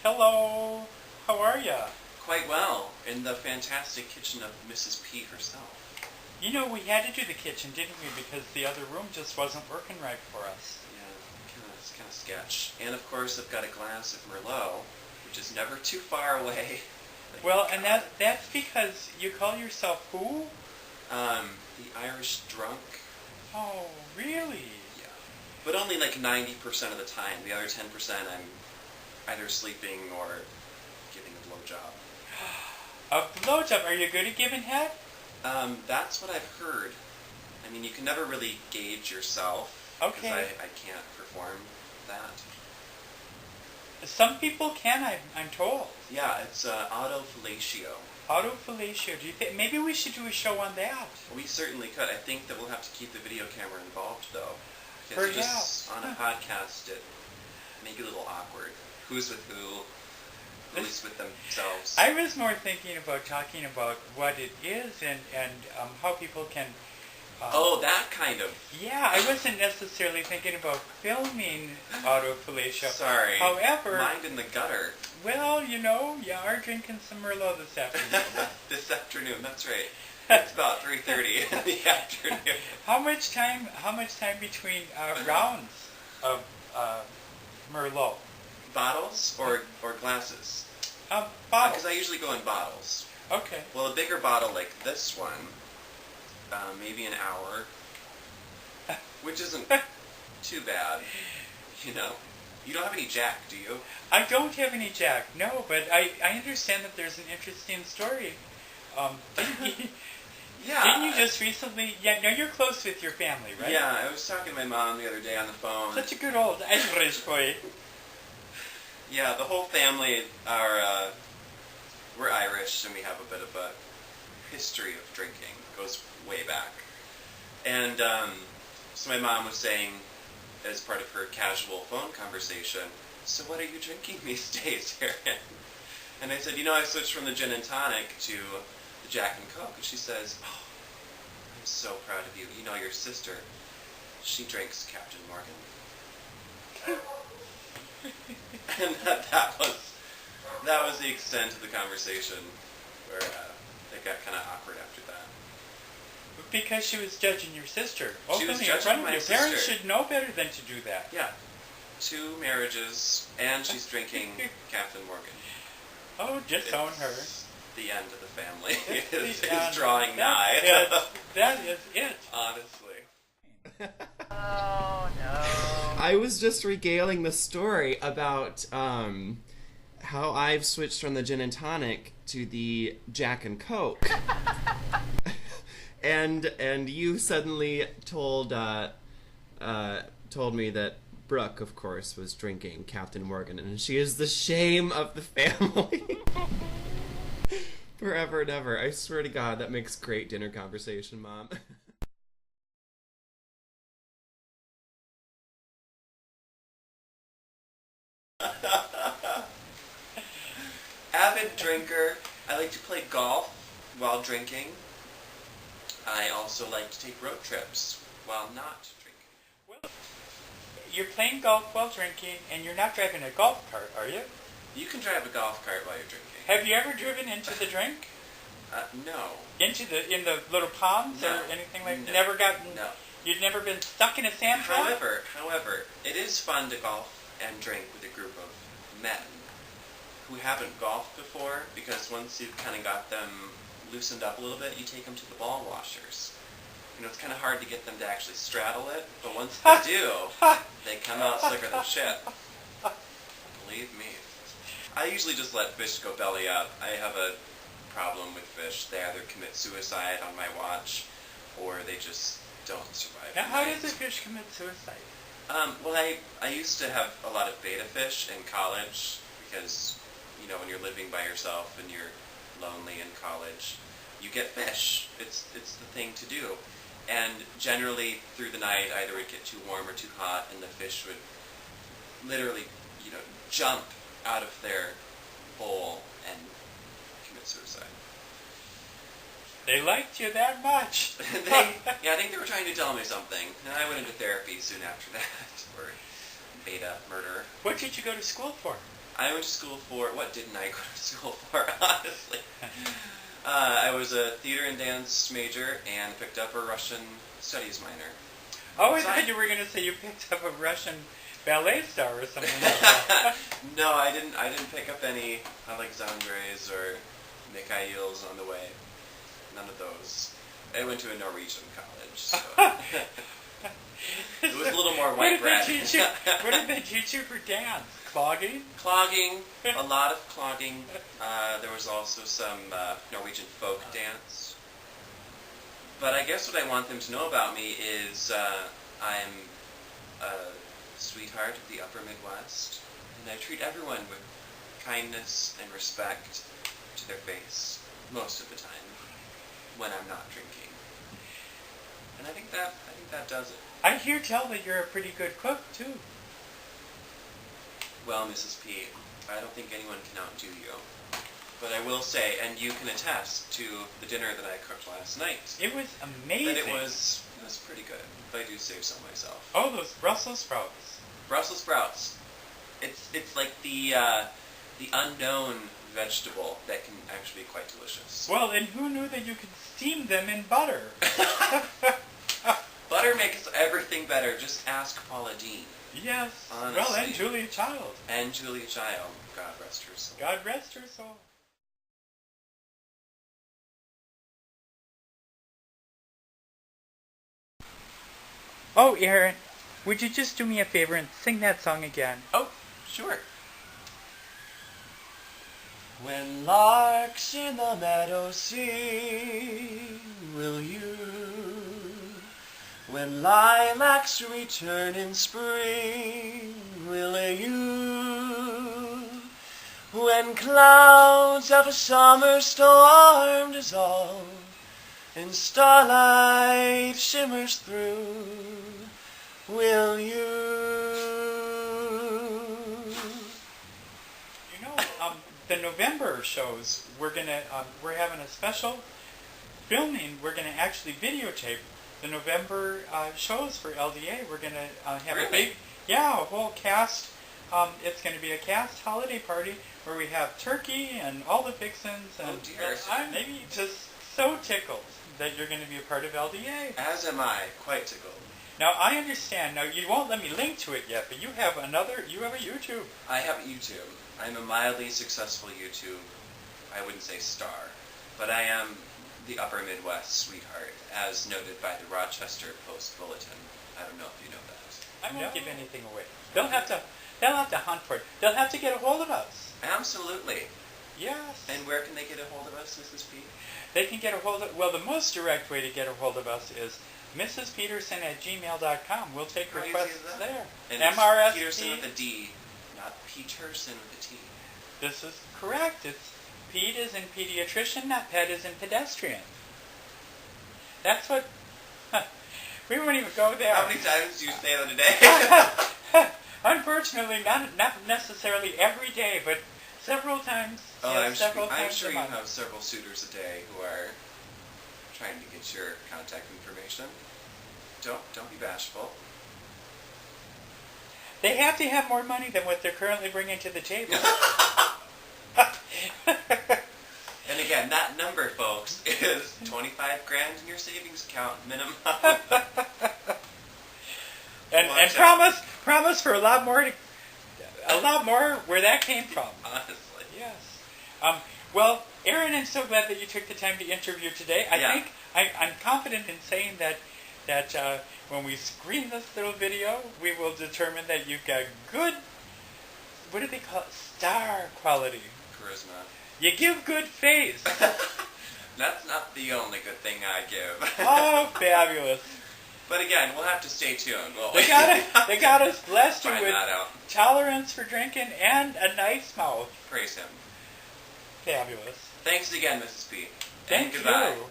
Hello, how are ya? Quite well, in the fantastic kitchen of Mrs. P herself. You know, we had to do the kitchen, didn't we? Because the other room just wasn't working right for us. Yeah, it's kind of sketch. And of course, I've got a glass of Merlot, which is never too far away. Well, and that's because you call yourself who? The Irish drunk. Oh, really? Yeah. But only like 90% of the time. The other 10% I'm either sleeping or giving a blowjob. A blowjob? Are you good at giving head? That's what I've heard. I mean, you can never really gauge yourself. Okay. Because I can't perform that. Some people can, I'm told. Yeah, it's autofellatio. Autofellatio. Do you think maybe we should do a show on that? We certainly could. I think that we'll have to keep the video camera involved, though. Because just on a podcast, it may be a little awkward. Who's with who? Who's with themselves? I was more thinking about talking about what it is and how people can... that kind of... Yeah, I wasn't necessarily thinking about filming autofellatio. Sorry. However... Mind in the gutter. Well, you know, you are drinking some Merlot this afternoon. This afternoon, that's right. It's about 3:30 in the afternoon. How much time between rounds of Merlot? Bottles or glasses? Bottles. Because I usually go in bottles. Okay. Well, a bigger bottle like this one, maybe an hour, which isn't too bad, you know. You don't have any Jack, do you? I don't have any Jack, no, but I understand that there's an interesting story. Yeah. Didn't you just recently... Yeah, no, you're close with your family, right? Yeah, I was talking to my mom the other day on the phone. Such a good old Irish boy. Yeah, the whole family are, we're Irish, and we have a bit of a history of drinking. It goes way back. And, so my mom was saying, as part of her casual phone conversation, so what are you drinking these days, Erin? And I said, I switched from the gin and tonic to the Jack and Coke. And she says, oh, I'm so proud of you. You know, your sister, she drinks Captain Morgan. And that was the extent of the conversation, where it got kind of awkward after that. Because she was judging your sister. She was Openly in judging front of my you. sister. Parents should know better than to do that. Yeah. 2 marriages, and she's drinking Captain Morgan. Oh, disown her. The end of the family is end. drawing nigh. That is it. Honestly. Oh, no. I was just regaling the story about how I've switched from the gin and tonic to the Jack and Coke. and you suddenly told me that Brooke, of course, was drinking Captain Morgan, and she is the shame of the family. Forever and ever. I swear to God, that makes great dinner conversation, Mom. Avid drinker. I like to play golf while drinking. I also like to take road trips while not drinking. Well, you're playing golf while drinking, and you're not driving a golf cart, are you? You can drive a golf cart while you're drinking. Have you ever driven into the drink? No. In the little ponds No. or anything like that? No. Never gotten... No. You've never been stuck in a sand trap? However, it is fun to golf and drink with a group of men who haven't golfed before, because once you've kind of got them loosened up a little bit, you take them to the ball washers. It's kind of hard to get them to actually straddle it, but once they do, they come out slicker than shit. Believe me. I usually just let fish go belly up. I have a problem with fish. They either commit suicide on my watch, or they just don't survive. Now, how does a fish commit suicide? Well, I used to have a lot of betta fish in college, because, when you're living by yourself and you're lonely in college, you get fish. It's the thing to do. And generally, through the night, either it would get too warm or too hot, and the fish would literally, jump out of their bowl and commit suicide. They liked you that much. I think they were trying to tell me something. And I went into therapy soon after that, for beta murder. What did you go to school for? I went to school for, what didn't I go to school for, honestly? I was a theater and dance major and picked up a Russian studies minor. Oh, I thought you were going to say you picked up a Russian ballet star or something like that. No, I didn't pick up any Alexandres or Mikhails on the way. None of those. I went to a Norwegian college, so it was a little more white bread. What did they teach you for dance? Clogging? Clogging, a lot of clogging. There was also some Norwegian folk dance. But I guess what I want them to know about me is I'm a sweetheart of the upper Midwest, and I treat everyone with kindness and respect to their face most of the time when I'm not drinking. And I think that does it. I hear tell that you're a pretty good cook too. Well, Mrs. P, I don't think anyone can outdo you. But I will say, and you can attest to the dinner that I cooked last night. It was amazing. That it was pretty good. But I do say so myself. Oh, those Brussels sprouts. Brussels sprouts. It's like the unknown vegetable that can actually be quite delicious. Well, and who knew that you could steam them in butter? Butter makes everything better. Just ask Paula Deen. Yes. Honestly. Well, and Julia Child. And Julia Child. God rest her soul. God rest her soul. Oh, Aaron, would you just do me a favor and sing that song again? Oh, sure. When larks in the meadow sing, will you? When lilacs return in spring, will you? When clouds of a summer storm dissolve and starlight shimmers through, will you? You know, the November shows, we're having a special filming. We're gonna actually videotape the November shows for LDA. We're gonna have a whole cast. It's gonna be a cast holiday party where we have turkey and all the fixins. And oh dear! I'm maybe just so tickled that you're gonna be a part of LDA. As am I, quite tickled. Now I understand. Now you won't let me link to it yet, but you have a YouTube. I have a YouTube. I'm a mildly successful YouTube. I wouldn't say star, but I am the upper Midwest sweetheart, as noted by the Rochester Post Bulletin. I don't know if you know that. I won't give anything away. They'll have to hunt for it. They'll have to get a hold of us. Absolutely. Yes. And where can they get a hold of us, Mrs. P? They can get a hold of, well, the most direct way to get a hold of us is mrspederson@gmail.com. We'll take requests there. And MRSP. Peterson with a D, not Peterson with a T. This is correct. It's Pete is in pediatrician, not pet is in pedestrian. That's what... we won't even go there. How many times do you say that a day? Unfortunately, not necessarily every day, but several times. Oh, yes, I'm sure you have several suitors a day who are trying to get your contact information. Don't be bashful. They have to have more money than what they're currently bringing to the table. And again, that number, folks, is 25 grand in your savings account minimum. and promise for a lot more where that came from. Honestly. Yes. Well, Aaron, I'm so glad that you took the time to interview today. I think I'm confident in saying that when we screen this little video, we will determine that you've got good, what do they call it? Star quality. Charisma. You give good face. That's not the only good thing I give. Oh, fabulous. But again, we'll have to stay tuned. They got us blessed Find with that out. tolerance for drinking and a nice mouth. Praise him. Fabulous. Thanks again, Mrs. P. Thank and goodbye. you.